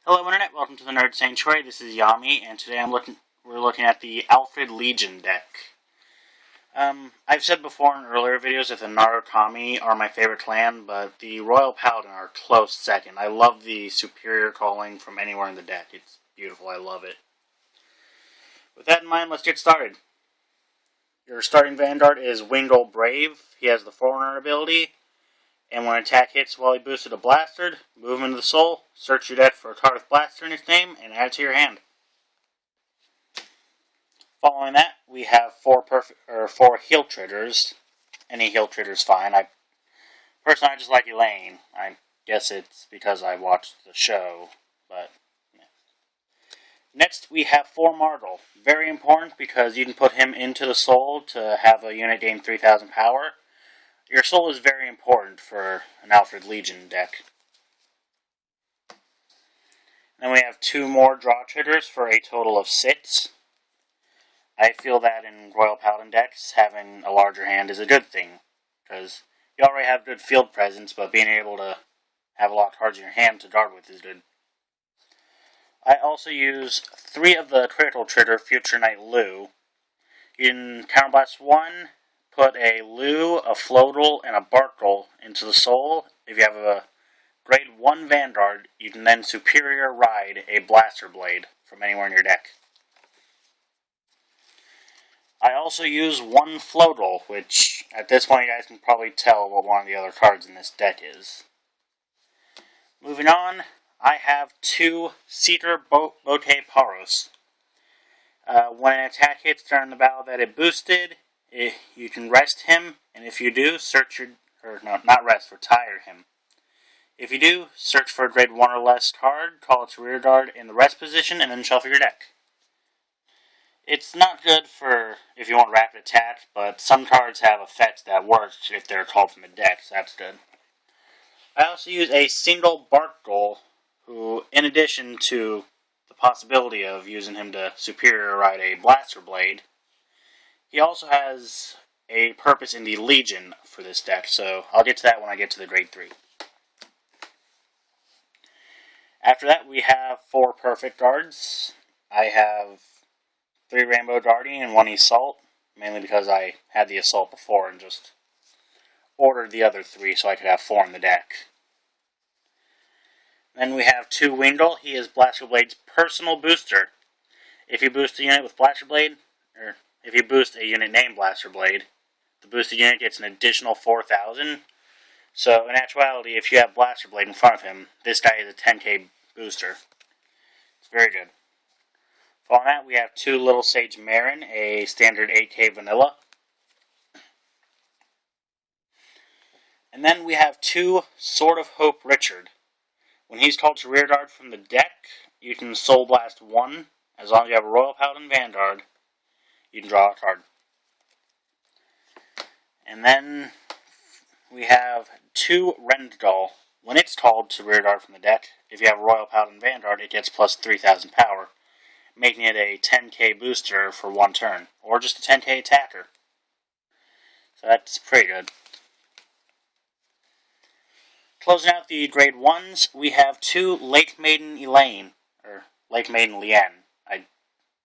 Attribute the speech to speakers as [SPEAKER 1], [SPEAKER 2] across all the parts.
[SPEAKER 1] Hello Internet, welcome to the Nerd Sanctuary. This is Yami, and today we're looking at the Alfred Legion deck. I've said before in earlier videos that the Narukami are my favorite clan, but the Royal Paladin are close second. I love the superior calling from anywhere in the deck. It's beautiful, I love it. With that in mind, let's get started. Your starting Vanguard is Wingle Brave. He has the Forerunner ability. And when an attack hits while he boosted a Blaster, move him into the soul, search your deck for a card with Blaster in its name, and add it to your hand. Following that, we have four heal triggers. Any heal trigger is fine. Personally, I just like Elaine. I guess it's because I watched the show, but yeah. Next, we have 4 Margle. Very important because you can put him into the soul to have a unit gain 3,000 power. Your soul is very important for an Alfred Legion deck. Then we have 2 more draw triggers for a total of 6. I feel that in Royal Paladin decks, having a larger hand is a good thing, because you already have good field presence, but being able to have a lot of cards in your hand to guard with is good. I also use 3 of the critical trigger Future Knight Lu. You can counterblast 1, put a Lu, a Floatal, and a Barkle into the soul. If you have a grade 1 Vanguard, you can then superior ride a Blaster Blade from anywhere in your deck. I also use 1 Floatal, which at this point you guys can probably tell what one of the other cards in this deck is. Moving on, I have 2 Cedar Bouquet Paros. When an attack hits during the battle that it boosted, you can rest him, and if you do, retire him. If you do, search for a grade 1 or less card, call its rear guard in the rest position, and then shuffle your deck. It's not good for if you want rapid attack, but some cards have effects that work if they're called from the deck, so that's good. I also use a single Barkle, who, in addition to the possibility of using him to superior ride a Blaster Blade, he also has a purpose in the Legion for this deck, so I'll get to that when I get to the grade 3. After that, we have 4 perfect guards. I have 3 Rainbow Guardian and 1 Assault, mainly because I had the Assault before and just ordered the other 3 so I could have 4 in the deck. Then we have 2 Wingle. He is Blaster Blade's personal booster. If you boost a unit with Blaster Blade, or if you boost a unit named Blaster Blade, the boosted unit gets an additional 4,000. So, in actuality, if you have Blaster Blade in front of him, this guy is a 10k booster. It's very good. Following that, we have 2 Little Sage Marin, a standard 8k vanilla. And then we have 2 Sword of Hope Richard. When he's called to rear guard from the deck, you can Soul Blast 1. As long as you have a Royal Paladin Vanguard, you can draw a card. And then we have 2 Rendgull. When it's called to rear guard from the deck, if you have a Royal Paladin Vanguard, it gets plus 3,000 power, making it a 10k booster for 1 turn, or just a 10k attacker. So that's pretty good. Closing out the grade 1s, we have 2 Lake Maiden Elaine, or Lake Maiden Lien. I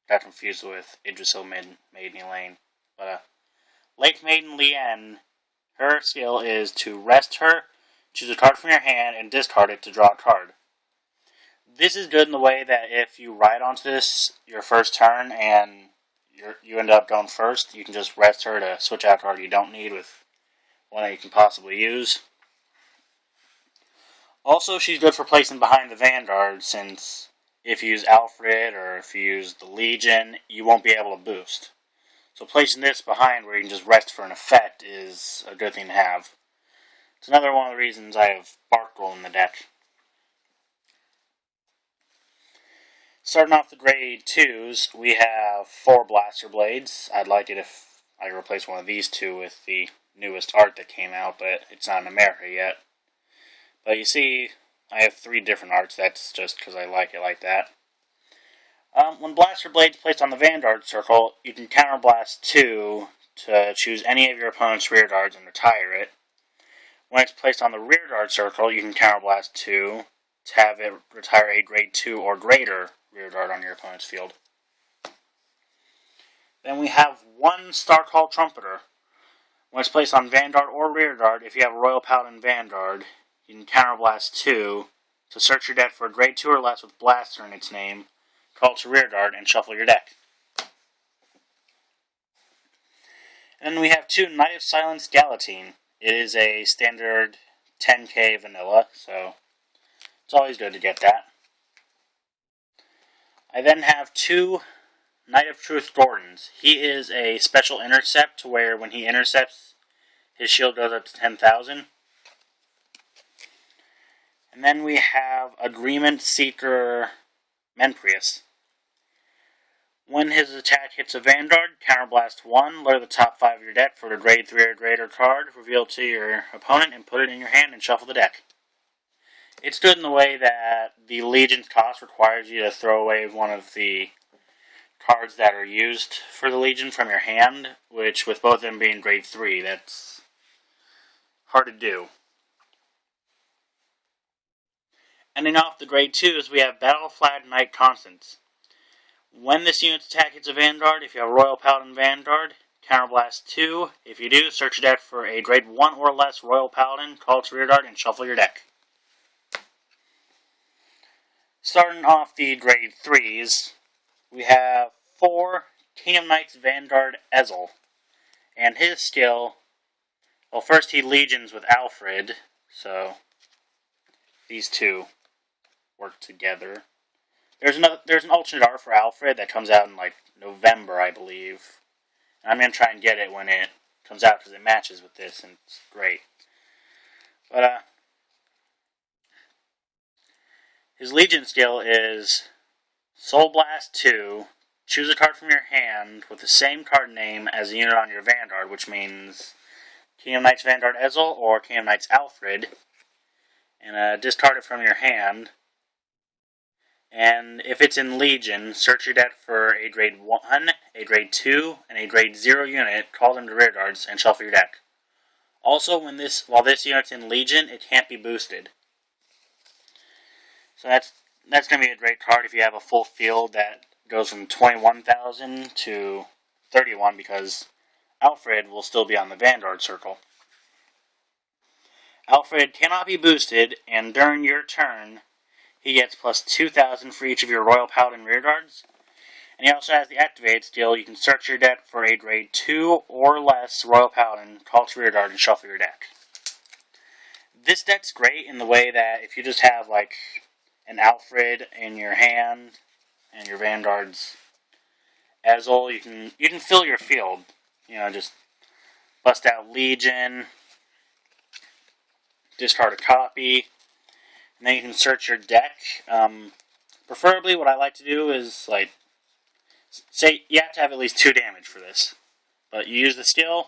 [SPEAKER 1] got confused with Idrisil Maiden Elaine. But Lake Maiden Lien, her skill is to rest her, choose a card from your hand, and discard it to draw a card. This is good in the way that if you ride onto this your first turn and you end up going first, you can just rest her to switch out a card you don't need with one that you can possibly use. Also, she's good for placing behind the Vanguard, since if you use Alfred or if you use the Legion, you won't be able to boost. So placing this behind where you can just rest for an effect is a good thing to have. It's another one of the reasons I have Barkle in the deck. Starting off the grade 2s, we have 4 Blaster Blades. I'd like it if I could replace one of these 2 with the newest art that came out, but it's not in America yet. But you see, I have 3 different arts. That's just because I like it like that. When Blaster Blade is placed on the Vanguard circle, you can counterblast 2 to choose any of your opponent's rear guards and retire it. When it's placed on the rear guard circle, you can counterblast 2 to have it retire a grade 2 or greater rearguard on your opponent's field. Then we have 1 Star Call Trumpeter. When it's placed on Vanguard or rearguard, if you have a Royal Paladin Vanguard, you can counterblast 2 to search your deck for a grade 2 or less with Blaster in its name, call it to rearguard, and shuffle your deck. And then we have 2 Knight of Silence Galatine. It is a standard 10k vanilla, so it's always good to get that. I then have 2 Knight of Truth Gordons. He is a special intercept to where when he intercepts, his shield goes up to 10,000. And then we have Agreement Seeker Menprius. When his attack hits a Vanguard, counterblast 1, lower the top 5 of your deck for the grade 3 or greater card, reveal it to your opponent, and put it in your hand and shuffle the deck. It's good in the way that the Legion's cost requires you to throw away one of the cards that are used for the Legion from your hand, which with both of them being grade 3, that's hard to do. Ending off the grade 2s, we have Battle Flag Knight Constance. When this unit's attack hits a Vanguard, if you have Royal Paladin Vanguard, counterblast 2. If you do, search your deck for a grade 1 or less Royal Paladin, call it to rearguard, and shuffle your deck. Starting off the grade 3s, we have 4 Kingdom Knights Vanguard Ezel. And his skill, well, first he legions with Alfred, so these two work together. There's an alternate art for Alfred that comes out in like November, I believe. And I'm going to try and get it when it comes out because it matches with this and it's great. But his Legion skill is Soul Blast 2. Choose a card from your hand with the same card name as the unit on your Vanguard, which means Kingdom Knights Vanguard Ezel or Kingdom Knights Alfred. And discard it from your hand. And if it's in Legion, search your deck for a grade 1, a grade 2, and a grade 0 unit, call them to rearguards, and shuffle your deck. Also, while this unit's in Legion, it can't be boosted. So that's going to be a great card if you have a full field that goes from 21,000 to 31, because Alfred will still be on the Vanguard circle. Alfred cannot be boosted, and during your turn, he gets plus 2,000 for each of your Royal Paladin rearguards. And he also has the activate skill. You can search your deck for a grade 2 or less Royal Paladin, call to rearguard, and shuffle your deck. This deck's great in the way that if you just have like an Alfred in your hand and your Vanguard's Ezel, you can fill your field. You know, just bust out Legion, discard a copy, and then you can search your deck. Preferably what I like to do is, like, say you have to have at least 2 damage for this. But you use the skill,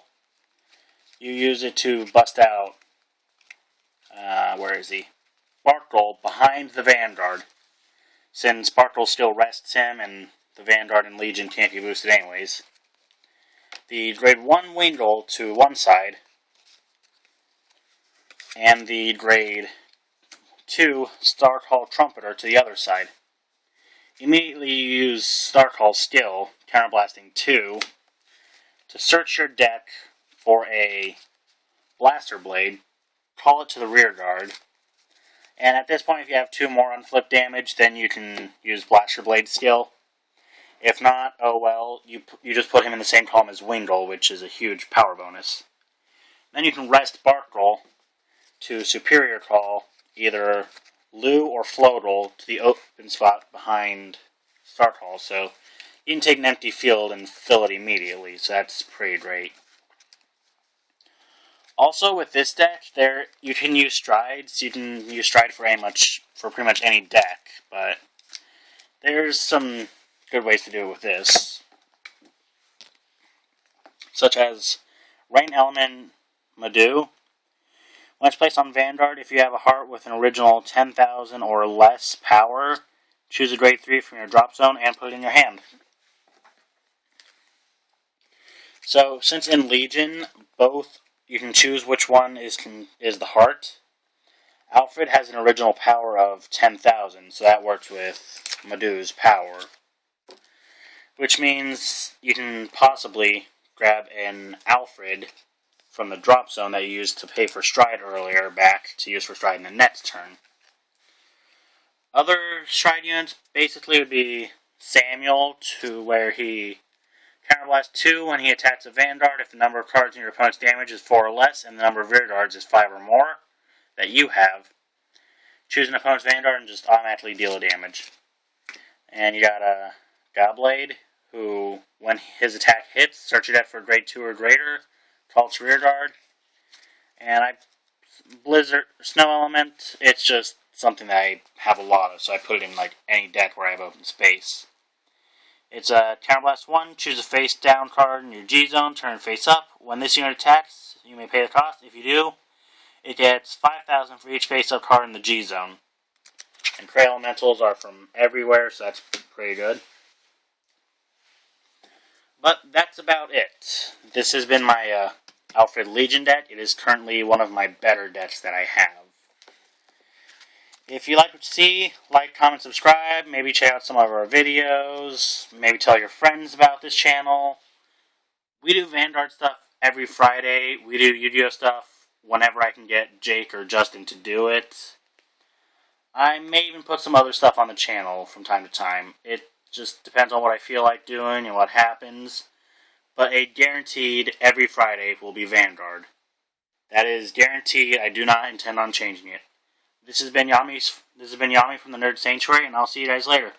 [SPEAKER 1] you use it to bust out, where is he? Sparkle behind the Vanguard. Since Sparkle still rests him and the Vanguard and Legion can't be boosted anyways. The grade 1 Wingle to one side, and the grade 2 Starcall Trumpeter to the other side. Immediately you use Starcall's skill, counterblasting 2, to search your deck for a Blaster Blade, call it to the rearguard, and at this point if you have 2 more unflip damage, then you can use Blaster Blade skill. If not, oh well, you just put him in the same column as Wingle, which is a huge power bonus. Then you can rest Barkle to Superior Call either Lou or Floatle to the open spot behind Starcall, so you can take an empty field and fill it immediately, so that's pretty great. Also, with this deck, you can use strides. You can use stride for pretty much any deck, but there's some good ways to do it with this, such as Rain Element Madu. When it's placed on Vanguard, if you have a heart with an original 10,000 or less power, choose a grade 3 from your drop zone and put it in your hand. So, since in Legion, both you can choose which one is the heart. Alfred has an original power of 10,000, so that works with Madhu's power. Which means you can possibly grab an Alfred from the drop zone that you used to pay for Stride earlier back to use for Stride in the next turn. Other Stride units basically would be Samuel, to where he counterblast 2 when he attacks a Vanguard if the number of cards in your opponent's damage is 4 or less and the number of rear guards is 5 or more that you have. Choose an opponent's Vanguard and just automatically deal damage. And you got a Godblade, who, when his attack hits, search your deck for a grade 2 or greater, call its rear guard. And Blizzard, Snow Element, it's just something that I have a lot of, so I put it in like any deck where I have open space. It's a Counterblast 1, choose a face down card in your G zone, turn face up. When this unit attacks, you may pay the cost. If you do, it gets 5,000 for each face up card in the G zone. And Cray Elementals are from everywhere, so that's pretty good. But that's about it. This has been my Alfred Legion deck. It is currently one of my better decks that I have. If you like what you see, like, comment, subscribe. Maybe check out some of our videos. Maybe tell your friends about this channel. We do Vanguard stuff every Friday. We do Yu-Gi-Oh stuff whenever I can get Jake or Justin to do it. I may even put some other stuff on the channel from time to time. It just depends on what I feel like doing and what happens. But a guaranteed every Friday will be Vanguard. That is guaranteed. I do not intend on changing it. This has been Yami from the Nerd Sanctuary, and I'll see you guys later.